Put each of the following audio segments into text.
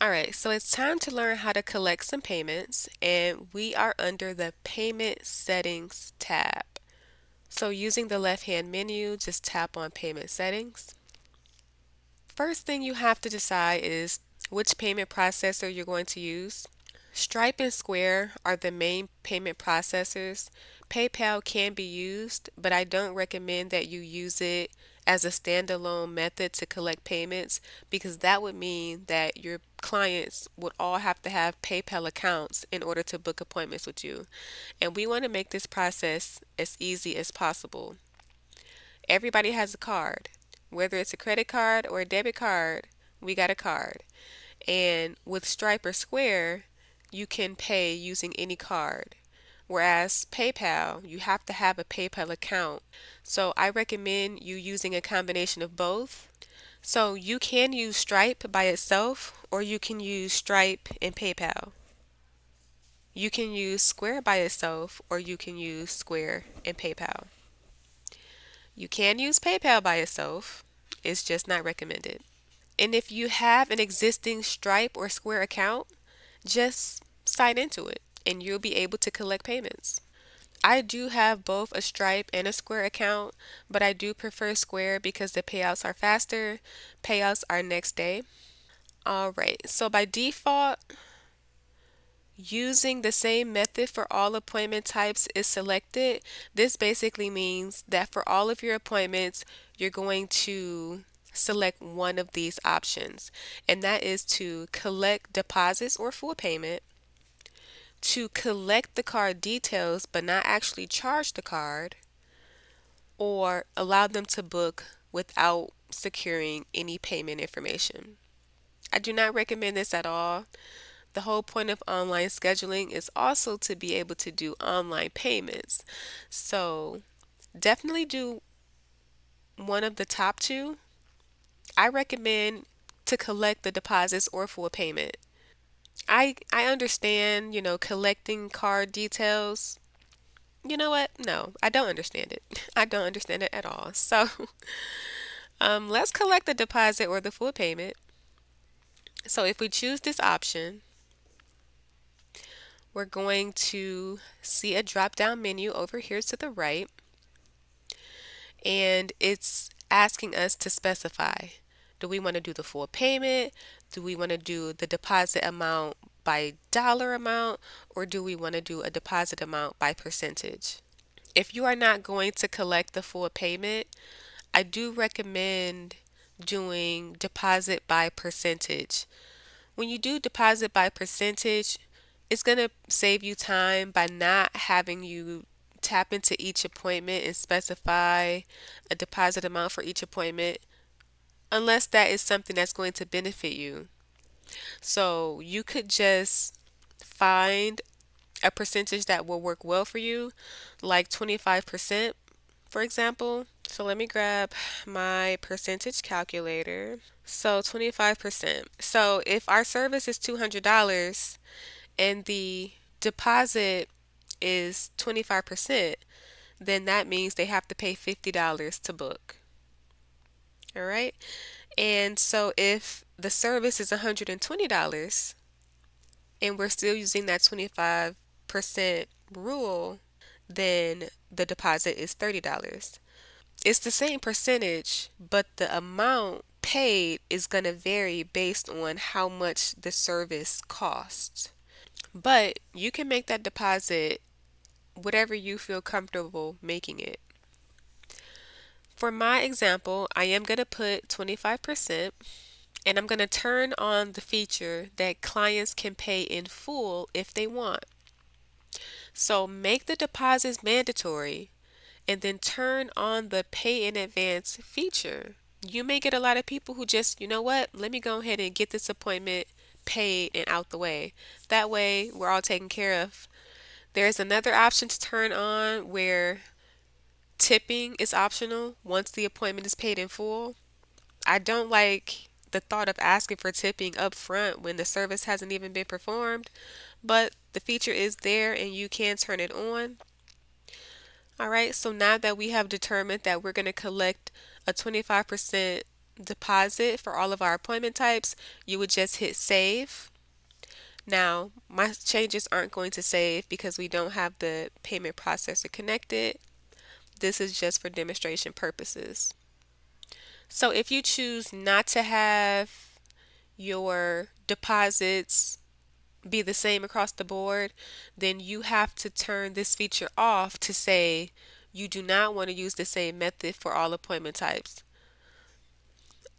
All right, so it's time to learn how to collect some payments, and we are under the Payment Settings tab. So using the left-hand menu, just tap on Payment Settings. First thing you have to decide is which payment processor you're going to use. Stripe and Square are the main payment processors. PayPal can be used, but I don't recommend that you use it as a standalone method to collect payments because that would mean that your clients would all have to have PayPal accounts in order to book appointments with you. And we want to make this process as easy as possible. Everybody has a card, whether it's a credit card or a debit card, we got a card. And with Stripe or Square, you can pay using any card. Whereas PayPal, you have to have a PayPal account. So I recommend you using a combination of both. So you can use Stripe by itself, or you can use Stripe and PayPal. You can use Square by itself, or you can use Square and PayPal. You can use PayPal by itself, it's just not recommended. And if you have an existing Stripe or Square account, just sign into it and you'll be able to collect payments. I do have both a Stripe and a Square account, but I do prefer Square because the payouts are faster. Payouts are next day. All right, so by default, using the same method for all appointment types is selected. This basically means that for all of your appointments, you're going to select one of these options, and that is to collect deposits or full payment, to collect the card details but not actually charge the card, or allow them to book without securing any payment information. I do not recommend this at all. The whole point of online scheduling is also to be able to do online payments. So definitely do one of the top two. I recommend to collect the deposits or full payment. I understand, collecting card details. You know what? No, I don't understand it. I don't understand it at all. So, let's collect the deposit or the full payment. So if we choose this option, we're going to see a drop down menu over here to the right, and it's asking us to specify. Do we want to do the full payment? Do we want to do the deposit amount by dollar amount? Or do we want to do a deposit amount by percentage? If you are not going to collect the full payment, I do recommend doing deposit by percentage. When you do deposit by percentage, it's going to save you time by not having you tap into each appointment and specify a deposit amount for each appointment unless that is something that's going to benefit you. So you could just find a percentage that will work well for you, like 25%, for example. So let me grab my percentage calculator. So 25%. So if our service is $200 and the deposit is 25%, then that means they have to pay $50 to book. All right. And so if the service is $120 and we're still using that 25% rule, then the deposit is $30. It's the same percentage, but the amount paid is going to vary based on how much the service costs. But you can make that deposit whatever you feel comfortable making it. For my example, I am going to put 25%, and I'm going to turn on the feature that clients can pay in full if they want. So make the deposits mandatory and then turn on the pay in advance feature. You may get a lot of people who just, you know what, let me go ahead and get this appointment paid and out the way. That way, we're all taken care of. There's another option to turn on where tipping is optional once the appointment is paid in full. I don't like the thought of asking for tipping up front when the service hasn't even been performed, but the feature is there and you can turn it on. All right, so now that we have determined that we're going to collect a 25% deposit for all of our appointment types, you would just hit save. Now, my changes aren't going to save because we don't have the payment processor connected. This is just for demonstration purposes. So if you choose not to have your deposits be the same across the board, then you have to turn this feature off to say you do not want to use the same method for all appointment types.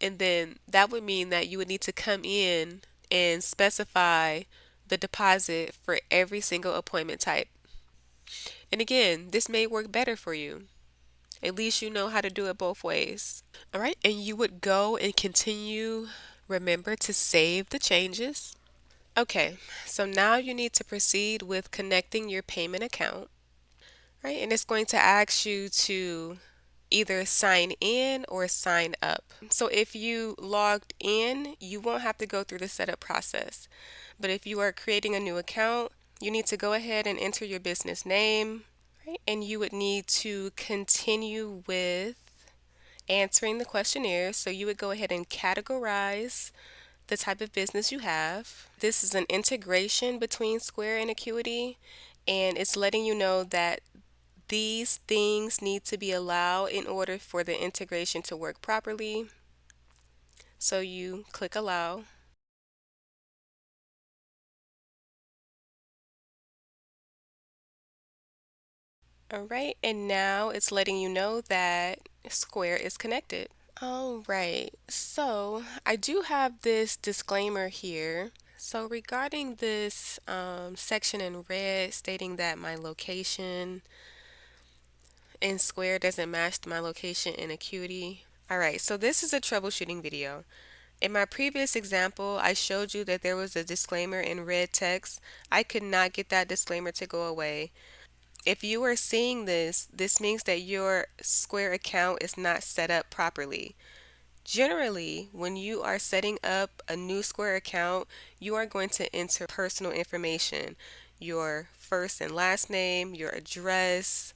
And then that would mean that you would need to come in and specify the deposit for every single appointment type. And again, this may work better for you. At least you know how to do it both ways. All right, and you would go and continue. Remember to save the changes. Okay, so now you need to proceed with connecting your payment account, right? And it's going to ask you to either sign in or sign up. So if you logged in, you won't have to go through the setup process. But if you are creating a new account, you need to go ahead and enter your business name, right? And you would need to continue with answering the questionnaire. So you would go ahead and categorize the type of business you have. This is an integration between Square and Acuity, and it's letting you know that these things need to be allowed in order for the integration to work properly. So you click allow. All right, and now it's letting you know that Square is connected. All right, so I do have this disclaimer here. So regarding this section in red stating that my location in Square doesn't match my location in Acuity. All right, so this is a troubleshooting video. In my previous example, I showed you that there was a disclaimer in red text. I could not get that disclaimer to go away. If you are seeing this, this means that your Square account is not set up properly. Generally, when you are setting up a new Square account, you are going to enter personal information, your first and last name, your address,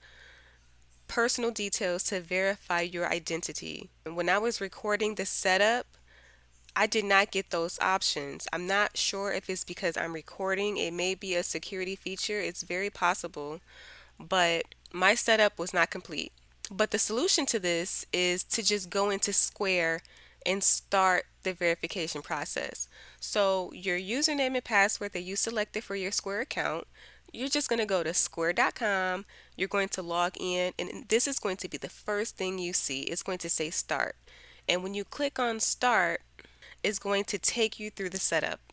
personal details to verify your identity. When I was recording the setup, I did not get those options. I'm not sure if it's because I'm recording. It may be a security feature. It's very possible, but my setup was not complete. But the solution to this is to just go into Square and start the verification process. So your username and password that you selected for your Square account, you're just going to go to square.com. You're going to log in, and this is going to be the first thing you see. It's going to say start. And when you click on start, it's going to take you through the setup.